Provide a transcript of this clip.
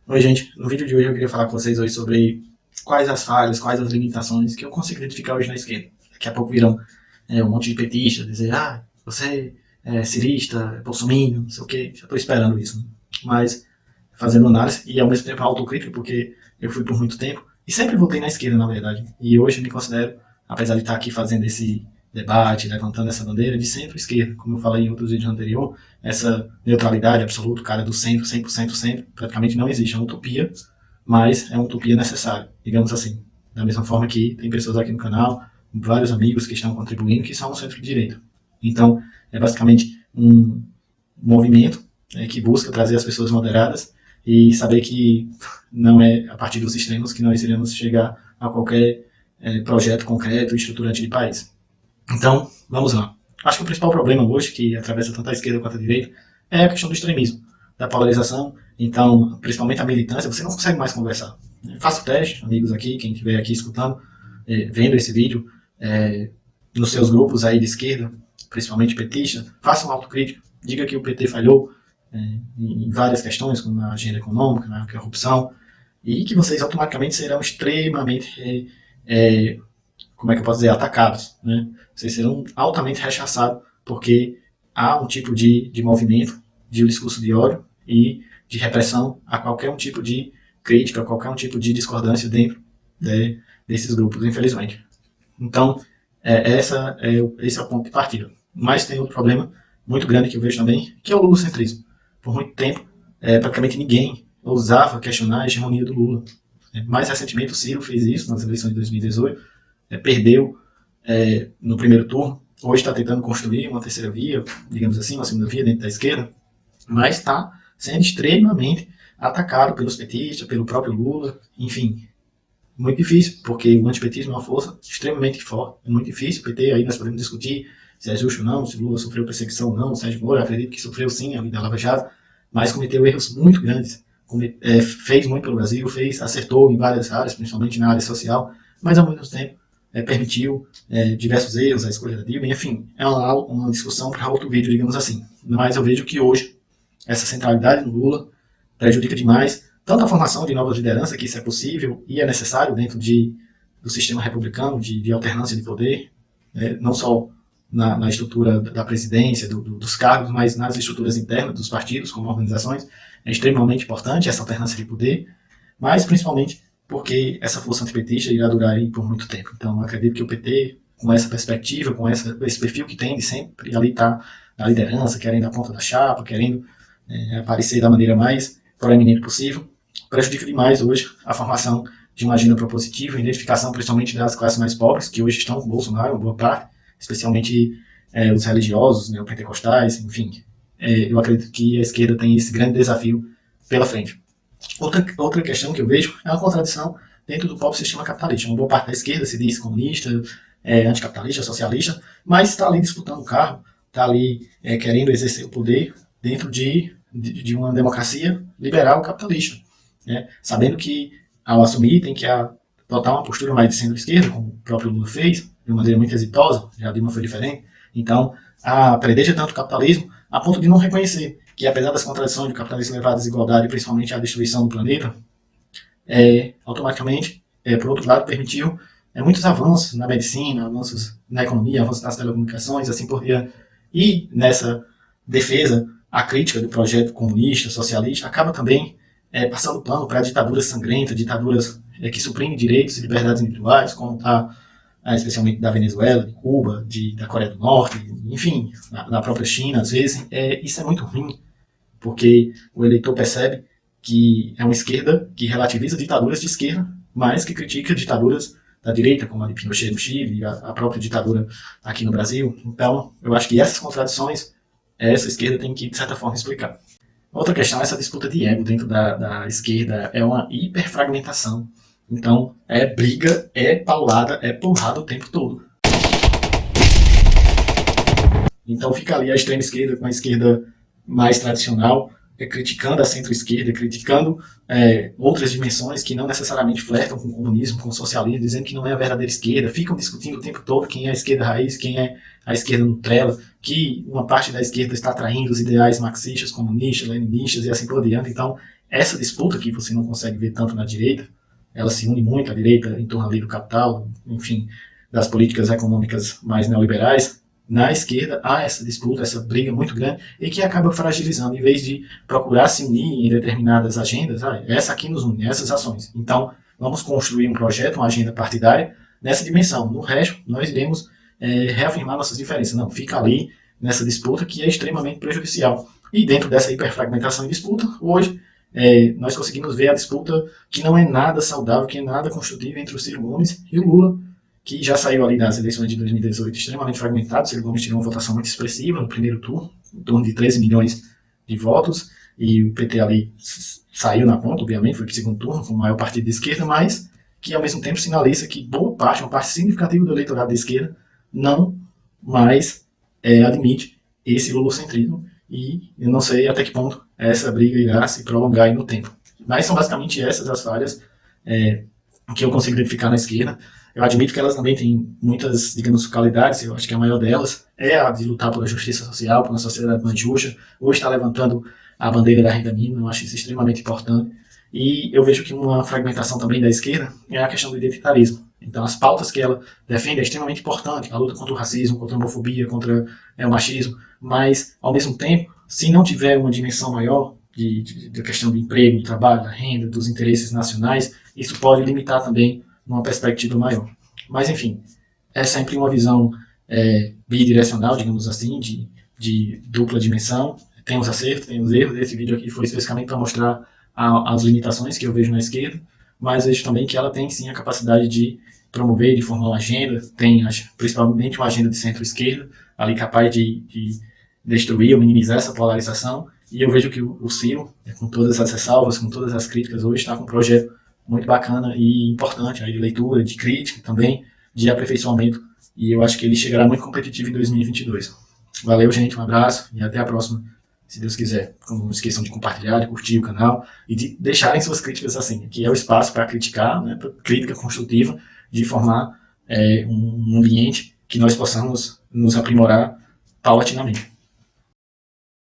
Oi, gente. No vídeo de hoje eu queria falar com vocês hoje sobre quais as falhas, quais as limitações que eu consigo identificar hoje na esquerda. Daqui a pouco virão um monte de petistas dizer, você é cirista, é bolsominion, não sei o quê. Já estou esperando isso, né? Mas fazendo análise e ao mesmo tempo autocrítica, porque eu fui por muito tempo e sempre votei na esquerda, na verdade. E hoje me considero, apesar de estar aqui fazendo esse debate, levantando essa bandeira de centro-esquerda, como eu falei em outros vídeos anteriores, essa neutralidade absoluta, cara do centro, 100% centro, praticamente não existe, é uma utopia, mas é uma utopia necessária, digamos assim. Da mesma forma que tem pessoas aqui no canal, vários amigos que estão contribuindo, que são no centro-direita. Então, é basicamente um movimento que busca trazer as pessoas moderadas e saber que não é a partir dos extremos que nós iremos chegar a qualquer projeto concreto e estruturante de país. Então, vamos lá. Acho que o principal problema hoje, que atravessa tanto a esquerda quanto a direita, é a questão do extremismo, da polarização. Então, principalmente a militância, você não consegue mais conversar. Faça o teste, amigos aqui, quem estiver aqui escutando, vendo esse vídeo, nos seus grupos aí de esquerda, principalmente petista, faça uma autocrítica, diga que o PT falhou em várias questões, como na agenda econômica, na corrupção, e que vocês automaticamente serão extremamente como é que eu posso dizer, atacados, né? Vocês serão altamente rechaçados, porque há um tipo de movimento, de um discurso de ódio e de repressão a qualquer um tipo de crítica, a qualquer um tipo de discordância dentro desses grupos, infelizmente. Então, esse é o ponto de partida. Mas tem outro problema muito grande que eu vejo também, que é o lulocentrismo. Por muito tempo, praticamente ninguém ousava questionar a hegemonia do Lula. Mais recentemente, o Ciro fez isso nas eleições de 2018, perdeu no primeiro turno, hoje está tentando construir uma terceira via, digamos assim, uma segunda via dentro da esquerda, mas está sendo extremamente atacado pelos petistas, pelo próprio Lula, enfim, muito difícil, porque o antipetismo é uma força extremamente forte, é muito difícil, o PT aí nós podemos discutir se é justo ou não, se Lula sofreu perseguição ou não, o Sérgio Moro, eu acredito que sofreu sim, a vida Lava Jato, mas cometeu erros muito grandes, fez muito pelo Brasil, acertou em várias áreas, principalmente na área social, mas ao mesmo tempo permitiu diversos erros, a escolha da Dilma, enfim, é uma discussão para outro vídeo, digamos assim. Mas eu vejo que hoje essa centralidade no Lula prejudica demais tanto a formação de novas lideranças, que isso é possível e é necessário dentro do sistema republicano, de alternância de poder, não só na estrutura da presidência, dos cargos, mas nas estruturas internas dos partidos, como organizações, é extremamente importante essa alternância de poder, mas principalmente porque essa força antipetista irá durar aí por muito tempo. Então, eu acredito que o PT, com essa perspectiva, com esse perfil que tem de sempre ali estar na liderança, querendo a ponta da chapa, querendo aparecer da maneira mais proeminente possível, prejudica demais hoje a formação de uma agenda propositiva, a identificação principalmente das classes mais pobres, que hoje estão com o Bolsonaro, boa parte, especialmente os religiosos, neopentecostais, enfim. Eu acredito que a esquerda tem esse grande desafio pela frente. Outra questão que eu vejo é uma contradição dentro do próprio sistema capitalista. Uma boa parte da esquerda se diz comunista, anticapitalista, socialista, mas está ali disputando o cargo, está ali querendo exercer o poder dentro de uma democracia liberal capitalista, sabendo que ao assumir tem que adotar uma postura mais de centro-esquerda, como o próprio Lula fez, de uma maneira muito exitosa, já a Dilma foi diferente. Então, predeja tanto o capitalismo a ponto de não reconhecer que, apesar das contradições do capitalismo levar à desigualdade e principalmente à destruição do planeta, automaticamente, por outro lado, permitiu muitos avanços na medicina, avanços na economia, avanços nas telecomunicações, assim por diante. E nessa defesa, a crítica do projeto comunista, socialista, acaba também passando pano para ditaduras sangrentas, ditaduras que suprimem direitos e liberdades individuais, como está especialmente da Venezuela, de Cuba, da Coreia do Norte, enfim, na própria China, às vezes. Isso é muito ruim, porque o eleitor percebe que é uma esquerda que relativiza ditaduras de esquerda, mas que critica ditaduras da direita, como a de Pinochet no Chile, a própria ditadura aqui no Brasil. Então, eu acho que essas contradições, essa esquerda tem que, de certa forma, explicar. Outra questão é essa disputa de ego dentro da esquerda, é uma hiperfragmentação. Então, é briga, é paulada, é porrada o tempo todo. Então fica ali a extrema esquerda com a esquerda mais tradicional, criticando a centro-esquerda, criticando outras dimensões que não necessariamente flertam com o comunismo, com o socialismo, dizendo que não é a verdadeira esquerda, ficam discutindo o tempo todo quem é a esquerda raiz, quem é a esquerda Nutella, que uma parte da esquerda está traindo os ideais marxistas, comunistas, leninistas e assim por diante. Então essa disputa que você não consegue ver tanto na direita, ela se une muito à direita em torno ali do capital, enfim, das políticas econômicas mais neoliberais. Na esquerda há essa disputa, essa briga muito grande e que acaba fragilizando, em vez de procurar se unir em determinadas agendas, essa aqui nos une, essas ações. Então, vamos construir um projeto, uma agenda partidária nessa dimensão. No resto, nós iremos reafirmar nossas diferenças. Não, fica ali nessa disputa que é extremamente prejudicial. E dentro dessa hiperfragmentação e disputa, hoje, nós conseguimos ver a disputa que não é nada saudável, que é nada construtiva entre o Ciro Gomes e o Lula, que já saiu ali das eleições de 2018 extremamente fragmentado. O Ciro Gomes tirou uma votação muito expressiva no primeiro turno, em torno de 13 milhões de votos, e o PT ali saiu na ponta, obviamente, foi para o segundo turno, com o maior partido de esquerda, mas que ao mesmo tempo sinaliza que boa parte, uma parte significativa do eleitorado de esquerda não mais admite esse lulocentrismo, e eu não sei até que ponto essa briga irá se prolongar aí no tempo. Mas são basicamente essas as falhas que eu consigo identificar na esquerda. Eu admito que elas também têm muitas, digamos, qualidades. Eu acho que a maior delas é a de lutar pela justiça social, por uma sociedade mais justa. Hoje está levantando a bandeira da renda mínima, eu acho isso extremamente importante. E eu vejo que uma fragmentação também da esquerda é a questão do identitarismo. Então, as pautas que ela defende é extremamente importante, a luta contra o racismo, contra a homofobia, contra o machismo, mas, ao mesmo tempo, se não tiver uma dimensão maior da questão do emprego, do trabalho, da renda, dos interesses nacionais, isso pode limitar também numa perspectiva maior. Mas, enfim, é sempre uma visão bidirecional, digamos assim, de dupla dimensão. Tem os acertos, tem os erros. Esse vídeo aqui foi especificamente para mostrar as limitações que eu vejo na esquerda, mas vejo também que ela tem sim a capacidade de promover, de formar uma agenda, tem principalmente uma agenda de centro-esquerda, ali capaz de destruir ou minimizar essa polarização. E eu vejo que o Ciro, com todas as ressalvas, com todas as críticas, hoje está com um projeto muito bacana e importante, de leitura, de crítica também, de aperfeiçoamento, e eu acho que ele chegará muito competitivo em 2022. Valeu, gente, um abraço e até a próxima, se Deus quiser. Não esqueçam de compartilhar, de curtir o canal e de deixarem suas críticas assim, que é o espaço para criticar, para crítica construtiva, de formar um ambiente que nós possamos nos aprimorar paulatinamente.